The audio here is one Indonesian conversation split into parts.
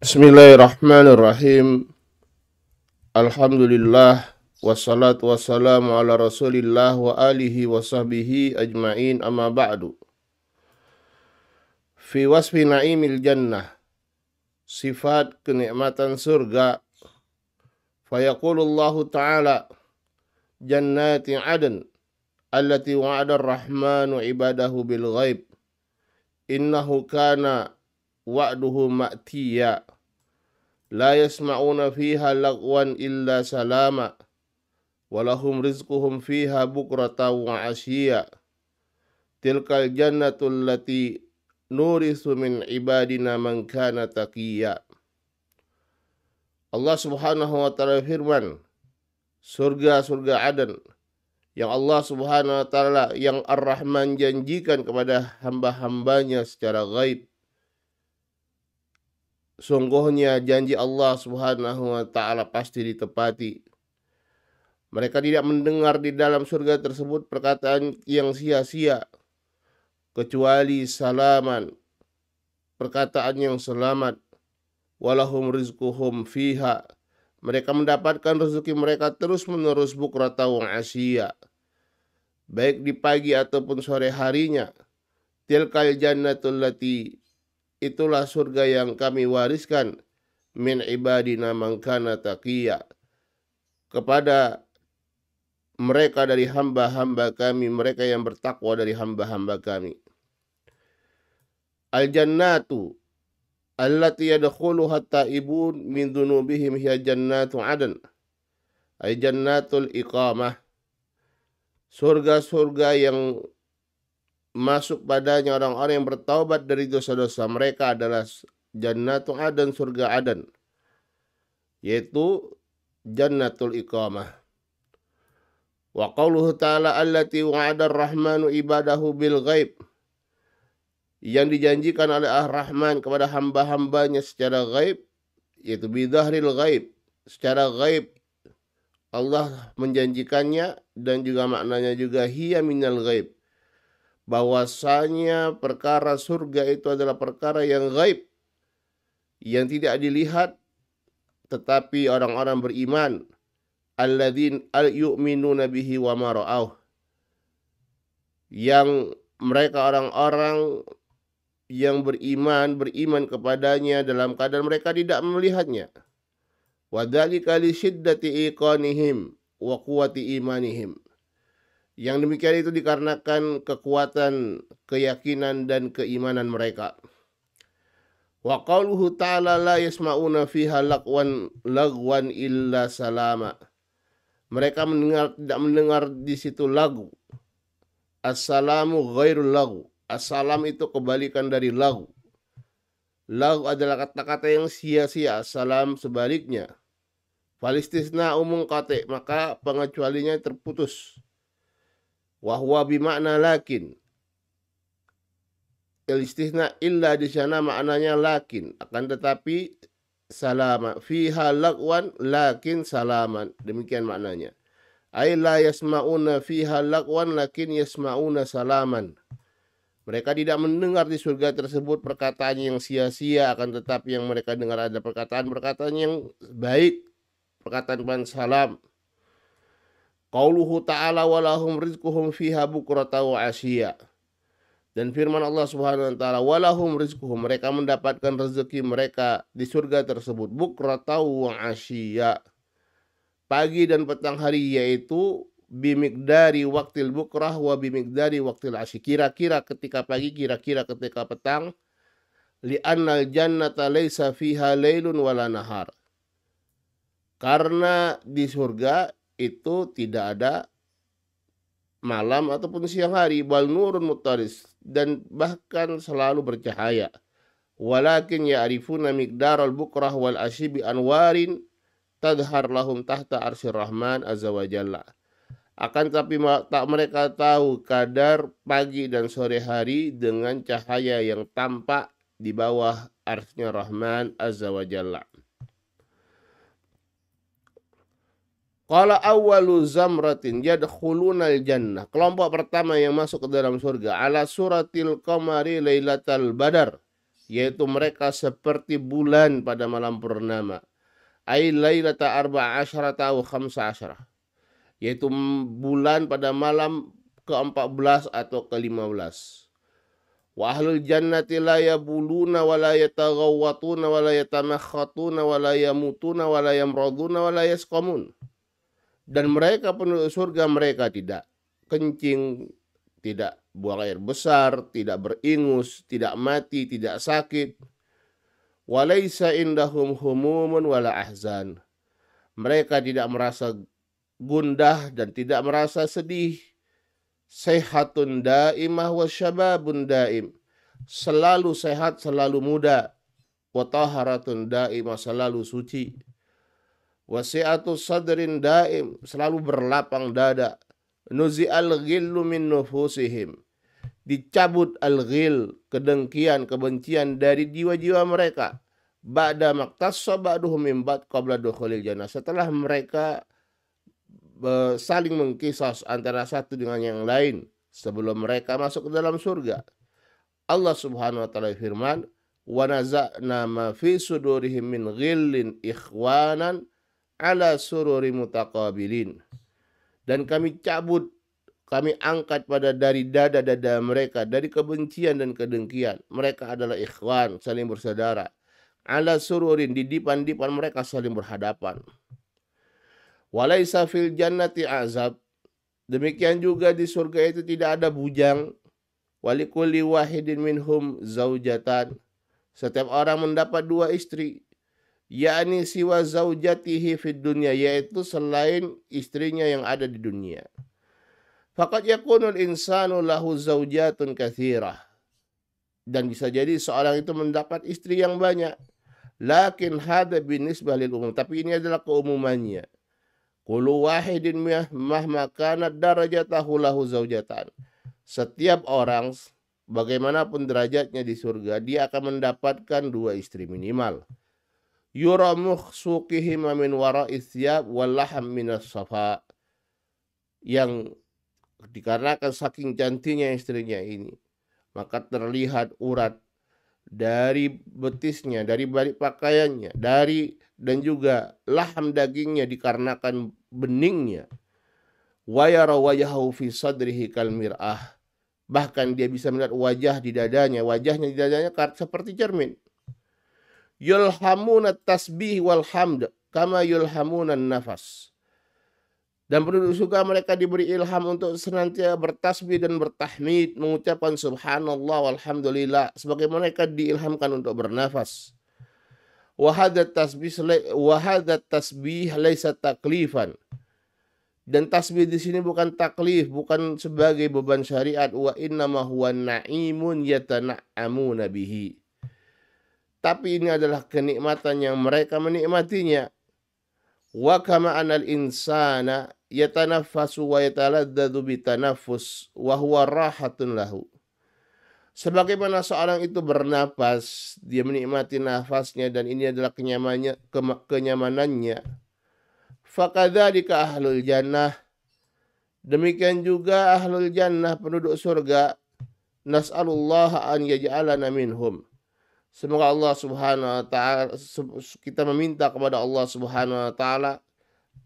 Bismillahirrahmanirrahim. Alhamdulillah wassalatu wassalamu ala Rasulillah wa alihi wa sahbihi ajmain, amma ba'du. Fi wasfi na'imil jannah, sifat kenikmatan surga. Fayaqulullahu ta'ala jannati adn allati wa'ada ar-rahmanu ibadahu bil ghaib innahu kana wa'duhu ma'tiya la yasma'una fiha lagwan illa salama walahum rizquhum fiha bukrata wa ashiya tilkal jannatul lati nurisu min ibadina man kana taqiyya. Allah Subhanahu wa ta'ala firman, surga-surga Aden yang Allah Subhanahu wa ta'ala yang Ar-Rahman janjikan kepada hamba-hambanya secara gaib. Sungguhnya janji Allah Subhanahu wa ta'ala pasti ditepati. Mereka tidak mendengar di dalam surga tersebut perkataan yang sia-sia kecuali salaman, perkataan yang selamat. Walahum rizquhum fiha, mereka mendapatkan rezeki mereka terus menerus bukrata wa ashiya, baik di pagi ataupun sore harinya. Tilkal jannatul lati, itulah surga yang kami wariskan, min ibadina man kana taqiyya, kepada mereka dari hamba-hamba kami, mereka yang bertakwa dari hamba-hamba kami. Al jannatu allati yadkhuluha at-taibun min dzunubihim hiya jannatu adn, ay jannatul iqamah. Surga-surga yang masuk padanya orang-orang yang bertaubat dari dosa-dosa mereka adalah jannatu adn, surga Aden, yaitu jannatul iqamah. Wa qauluhu ta'ala allati wa'ada ar-rahmanu ibadahu bil ghaib, yang dijanjikan oleh Ar-Rahman kepada hamba-hambanya secara gaib, yaitu bidhahril gaib, secara gaib Allah menjanjikannya, dan juga maknanya juga hiya minal gaib, bahwasanya perkara surga itu adalah perkara yang gaib, yang tidak dilihat, tetapi orang-orang beriman, alladzin yu'minuna bihi wa ma ra'auh, yang mereka orang-orang yang beriman kepadanya dalam keadaan mereka tidak melihatnya. Wa dzalika li syiddati iqanihim wa quwwati imanihim, yang demikian itu dikarenakan kekuatan keyakinan dan keimanan mereka. Wa qauluhu ta'ala la yasma'una fiha lagwan illa salama, mereka tidak mendengar di situ lagu. As-salamu ghairul lagu, as-salam itu kebalikan dari lagu. Lagu adalah kata-kata yang sia-sia, salam sebaliknya. Falistisna umum kate, maka pengecualinya terputus. Wahwa bimakna lakin, istisna illa di sana maknanya lakin, akan tetapi salama. Fiha lagwan lakin salaman, demikian maknanya. Ay la yasma'una fiha lagwan lakin yasma'una salaman, mereka tidak mendengar di surga tersebut perkataan yang sia-sia, akan tetapi yang mereka dengar ada perkataan-perkataan yang baik, perkataan salam. Qauluhu ta'ala walahum rizquhum fiha bukrata wa ashiya, dan firman Allah Subhanahu wa ta'ala walahum rizquhum, mereka mendapatkan rezeki mereka di surga tersebut bukrata wa ashiya, pagi dan petang hari, yaitu bimikdari waktil bukrah wa bimikdari waktil asyi, kira-kira ketika pagi, kira-kira ketika petang. Li'annal jannata laysa fiha lailun wala nahar, karena di surga itu tidak ada malam ataupun siang hari. Bal nurun mutaris, dan bahkan selalu bercahaya. Walakin ya'rifuna miqdaral bukrah wal asyi bi anwarin tadhar lahum tahta arsir rahman azza wa jalla, akan tapi tak mereka tahu kadar pagi dan sore hari dengan cahaya yang tampak di bawah arsy-Nya Rahman azza wa jalla. Qala awwalu zamratin yadkhulunal jannah, kelompok pertama yang masuk ke dalam surga, ala suratil qamari lailatal badar, yaitu mereka seperti bulan pada malam purnama. Ai lailata arba'a asyarata wa khamsa asyarah, yaitu bulan pada malam ke-14 atau ke-15. Wa ahlul jannati la yabuluna wa la yataghawwatuna wa la yatamakhatuna wa la yamutuna wa la yamraduna wa la yasqamun. Dan mereka penduduk surga, mereka tidak kencing, tidak buang air besar, tidak beringus, tidak mati, tidak sakit. Walaysa indahum humumun wala ahzan. Mereka tidak merasa gundah dan tidak merasa sedih. Sehatun daimah wa syababun daim. Selalu sehat, selalu muda. Wa taharatun daimah, selalu suci. Wasi'atu sadrin daim, selalu berlapang dada. Nuzi'al ghillu min nufusihim, dicabut al-ghil, kedengkian, kebencian dari jiwa-jiwa mereka. Ba'da maktassa ba'duhum min ba'd qabla dukhulil jannah, setelah mereka saling mengkisas antara satu dengan yang lain sebelum mereka masuk ke dalam surga. Allah Subhanahu wa taala firman, wa naza'na ma fi sudurihim min ghillin ikhwanan ala sururi mutaqabilin. Dan kami cabut, kami angkat dari dada-dada mereka, dari kebencian dan kedengkian. Mereka adalah ikhwan, saling bersaudara. Ala sururin, di dipan-dipan mereka saling berhadapan. Walaysa fil jannati azab. Demikian juga di surga itu tidak ada bujang. Walikulli wahidin minhum zaujatan. Setiap orang mendapat 2 istri. Yakni siwa zaujatihi fid dunya, yaitu selain istrinya yang ada di dunia. Faqad yakunul insanu lahu zaujatun katsirah. Dan bisa jadi seorang itu mendapat istri yang banyak. Lakin hadza binisbah lil umum, tapi ini adalah keumumannya. Kullu wahidin mahma kanat darajatahu lahu zaujatan. Setiap orang bagaimanapun derajatnya di surga, dia akan mendapatkan 2 istri minimal. Yura mukhsuqihima min wara'i thiyab wal laham minas safa, yang dikarenakan saking cantiknya istrinya ini, maka terlihat urat dari betisnya, dari balik pakaiannya, dan juga laham dagingnya dikarenakan beningnya. Wa yara wajhahu fi sadrihi kal mir'ah, bahkan dia bisa melihat wajahnya di dadanya seperti cermin. Yulhamuna tasbih wal hamd kama yulhamuna nafas. Dan penduduk surga mereka diberi ilham untuk senantiasa bertasbih dan bertahmid, mengucapkan subhanallah walhamdulillah, sebagaimana mereka diilhamkan untuk bernafas. Wa hadza tasbih laisa taklifan. Dan tasbih di sini bukan taklif, bukan sebagai beban syariat. Wa innama huwa na'imun yatana'amuna bihi. Tapi ini adalah kenikmatan yang mereka menikmatinya. Wa kama anal insana yatanaffasu wa yataladzadu bitanaffus wa huwa rahatun lahu. Sebagaimana seorang itu bernapas, dia menikmati nafasnya dan ini adalah kenyamanannya. Fakadzalika ahlul jannah. Demikian juga ahlul jannah, penduduk surga. Nas'alullah an yaj'alana minhum. Semoga Allah Subhanahu wa taala, kita meminta kepada Allah Subhanahu wa taala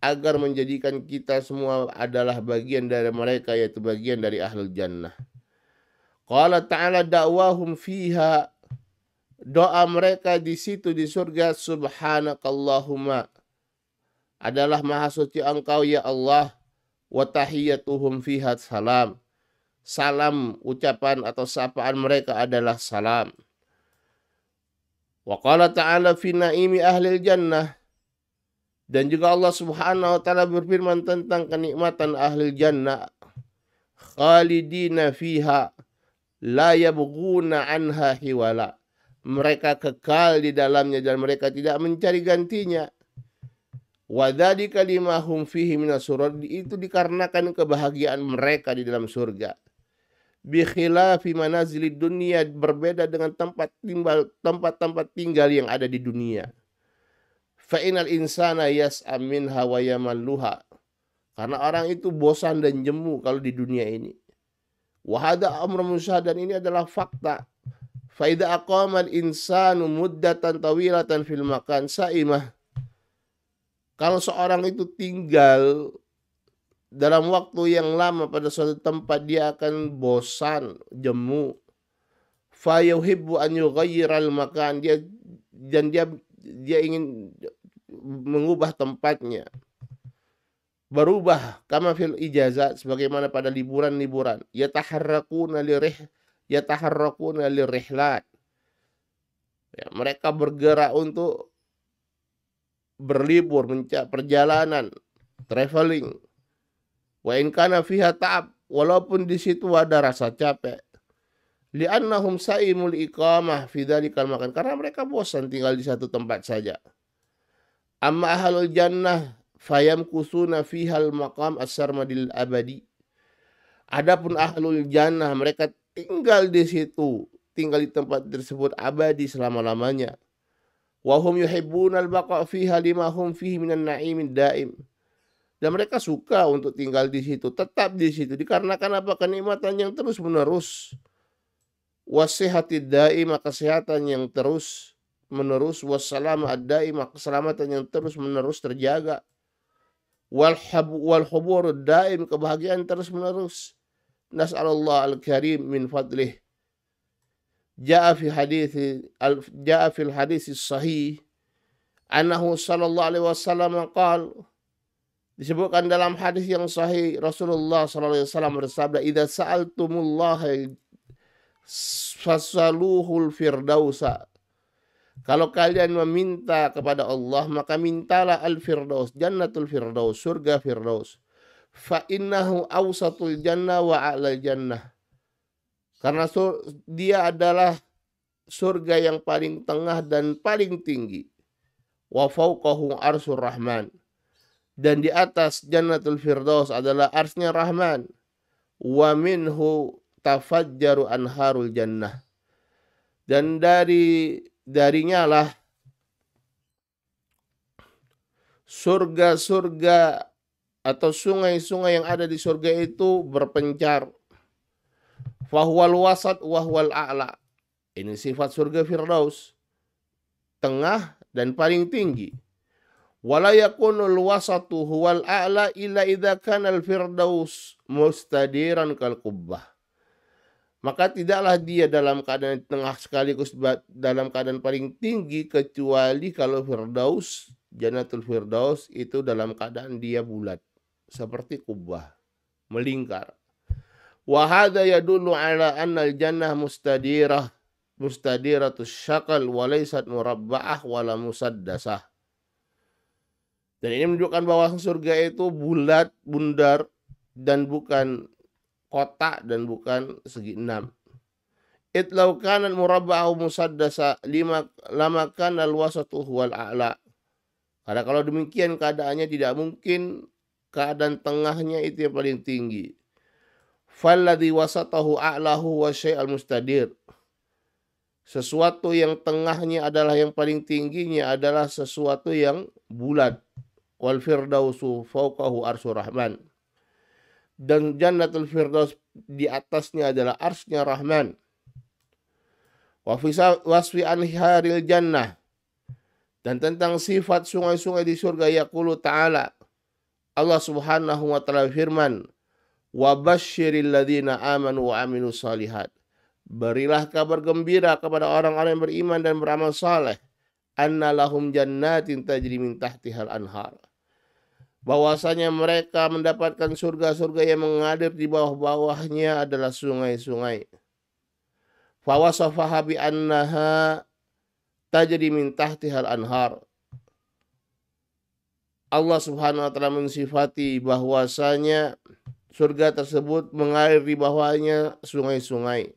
agar menjadikan kita semua adalah bagian dari mereka, yaitu bagian dari ahlul jannah. Qala ta'ala da'wahum fiha, doa mereka di situ di surga, subhanakallahumma, adalah maha suci engkau ya Allah, wa tahiyyatuhum fiha salam, salam ucapan atau sapaan mereka adalah salam. Wa qala ta'ala fi naimi ahlil jannah, dan juga Allah Subhanahu wa taala berfirman tentang kenikmatan ahlil jannah, khalidina fiha la yabghuna anha hiwala, mereka kekal di dalamnya dan mereka tidak mencari gantinya. Wa dzalika limahum fihi minas surur, itu dikarenakan kebahagiaan mereka di dalam surga. Bi khilafi manazilid dunia, berbeda dengan tempat-tempat tinggal yang ada di dunia. Fa inal insana yas'am minha wa yamalluha, karena orang itu bosan dan jemu kalau di dunia ini. Wa hadza amrun musyahad, dan ini adalah fakta. Fa idza aqama al-insanu muddatan tawilatan fil makan sa'imah. Kalau seorang itu tinggal dalam waktu yang lama pada suatu tempat, dia akan bosan, jemu. Fa yuhibbu an yughayyira al-makan, dia ingin mengubah tempatnya, berubah, kama fil ijazat, sebagaimana pada liburan-liburan. Yataharrakuna lirihlat. Ya, mereka bergerak untuk berlibur, perjalanan, traveling. Wa in kana fiha ta'ab, walaupun di situ ada rasa capek. Li'annahum sa'imul iqamah fi dzalikal makan, karena mereka bosan tinggal di satu tempat saja. Amma ahlul jannah fayamkusuna fihal maqam as-sarmadil abadi. Adapun ahlul jannah, mereka tinggal di situ, tinggal di tempat tersebut abadi selama-lamanya. Wa hum yuhibbunal baqa' fiha lima hum fihi minan na'imin daim. Dan mereka suka untuk tinggal di situ, tetap di situ, dikarenakan apa? Kenikmatan yang terus-menerus. Wasihatid daimah, kesehatan yang terus menerus. Wassalamah ad-daimah, keselamatan yang terus menerus terjaga. Wal huburud daim, kebahagiaan terus menerus. Nas'alullah al-karim min fadlih. Ja'a fil hadis sahih annahu sallallahu alaihi wasallam qala, disebutkan dalam hadis yang sahih, Rasulullah sallallahu alaihi wasallam bersabda, idza sa'altumullaha fasaluhul firdausa. Kalau kalian meminta kepada Allah, maka mintalah al-firdaus, jannatul firdaus, surga firdaus. Fa innahu awsatul jannah wa a'lal jannah. Karena dia adalah surga yang paling tengah dan paling tinggi. Wa fauqahu arsyur rahman. Dan di atas jannatul firdaus adalah arsy-Nya Rahman. Wa minhu tafajjaru anharul jannah. Dan darinya lah surga-surga atau sungai-sungai yang ada di surga itu berpencar. Fahuwal wasat wahwal a'la. Ini sifat surga firdaus, tengah dan paling tinggi. Wala yakunul wasatu huwal a'la illa idza kana al firdaus mustadiran kal qubbah. Maka tidaklah dia dalam keadaan tengah sekaligus dalam keadaan paling tinggi, kecuali kalau firdaus, jannatul firdaus itu dalam keadaan dia bulat seperti kubbah, melingkar. Wa hadza yadullu ala anna al-jannah mustadiratus syakal wa laysat murabba'ah wala musaddasah. Dan ini menunjukkan bahwa surga itu bulat, bundar, dan bukan kotak dan bukan segi enam. Itlau kana murabba'ah musaddasa lama kana al-wasatu huwal a'la. Karena kalau demikian keadaannya tidak mungkin keadaan tengahnya itu yang paling tinggi. Falladhi wasatahu a'lahu wa syai'al mustadir. Sesuatu yang tengahnya adalah yang paling tingginya adalah sesuatu yang bulat. Wal firdausu fauqahu arsyur rahman. Dan jannatul firdaus di atasnya adalah arsy-Nya Rahman. Wa fi wasfi anharil jannah. Dan tentang sifat sungai-sungai di surga, yaqulu ta'ala, Allah Subhanahu wa taala firman, wa basyiril ladzina amanu wa amilus shalihat. Berilah kabar gembira kepada orang-orang yang beriman dan beramal saleh, anna lahum jannatin tajri min tahtihal anhar. Bahwasanya mereka mendapatkan surga-surga yang mengalir di bawah-bawahnya adalah sungai-sungai. Fa wasafaha bi annaha tajri min tahtihal anhar. Allah Subhanahu wa taala mensifati bahwasanya surga tersebut mengalir di bawahnya sungai-sungai.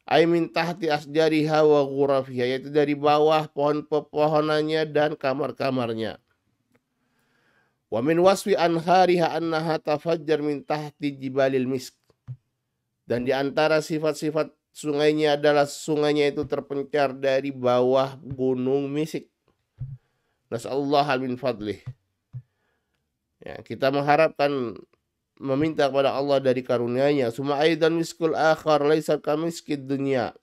Ai min tahti asjariha wa ghurafiha, yaitu dari bawah pohon-pohonannya dan kamar-kamarnya. Wa min wasfi anhariha annaha tafajjar min tahti jibalil misk. Dan di antara sifat-sifat sungainya adalah sungainya itu terpencar dari bawah gunung misik. Nas'alullah min fadlih. Ya, kita mengharapkan, meminta kepada Allah dari karunia-Nya. Suma aidan miskul akhar laisa kamiskid dunya.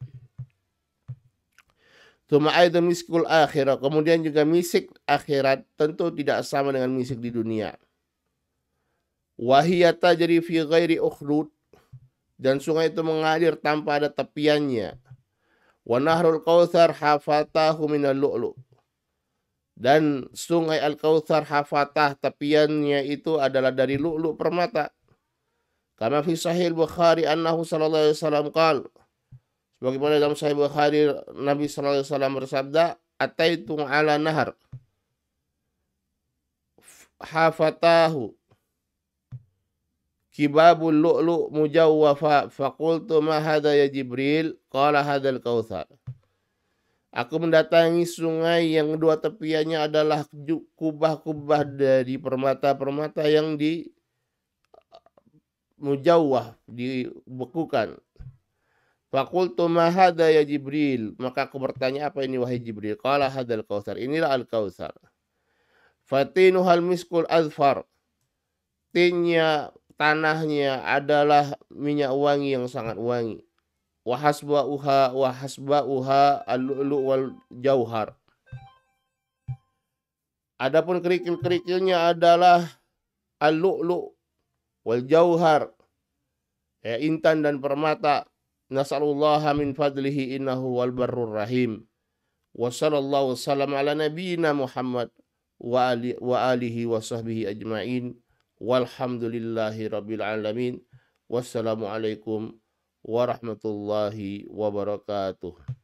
Tsumma aidan miskul akhirah, kemudian juga misik akhirat tentu tidak sama dengan misik di dunia. Wa hiya tajri fi ghairi ukhdud, dan sungai itu mengalir tanpa ada tepiannya. Wa nahrul kautsar hafatahu minal lu'lu', dan sungai Al-Kautsar hafatah tepiannya itu adalah dari lu'lu' permata. Kama fi sahih Bukhari annahu sallallahu alaihi wasallam qala, sebagaimana dalam Sahih Bukhari Nabi sallallahu alaihi wasallam bersabda, ataitu ala nahar hafatahu kibabul lu'lu' mujawwafa faqultu ma hadha ya Jibril, qala hadzal kautsar. Aku mendatangi sungai yang dua tepiannya adalah kubah-kubah dari permata-permata yang di mujawwah, dibekukan. Faqultu ma hadha ya Jibril, maka aku bertanya, apa ini wahai Jibril? Qala hadzal kautsar, inilah al-kautsar. Fatinuhal miskul azfar, tinnya tanahnya adalah minyak wangi yang sangat wangi. Wa hasba'uha al-lu'lu' wal jauhar. Adapun kerikil-kerikilnya adalah al-lu'lu' wal jauhar, ya, intan dan permata. Nas'alullaha min fadlihi innahu wal barrur rahim. Wa sallallahu wasallam ala nabiyyina Muhammad wa alihi wa sahbihi ajma'in. Walhamdulillahi rabbil alamin. Wassalamualaikum warahmatullahi wabarakatuh.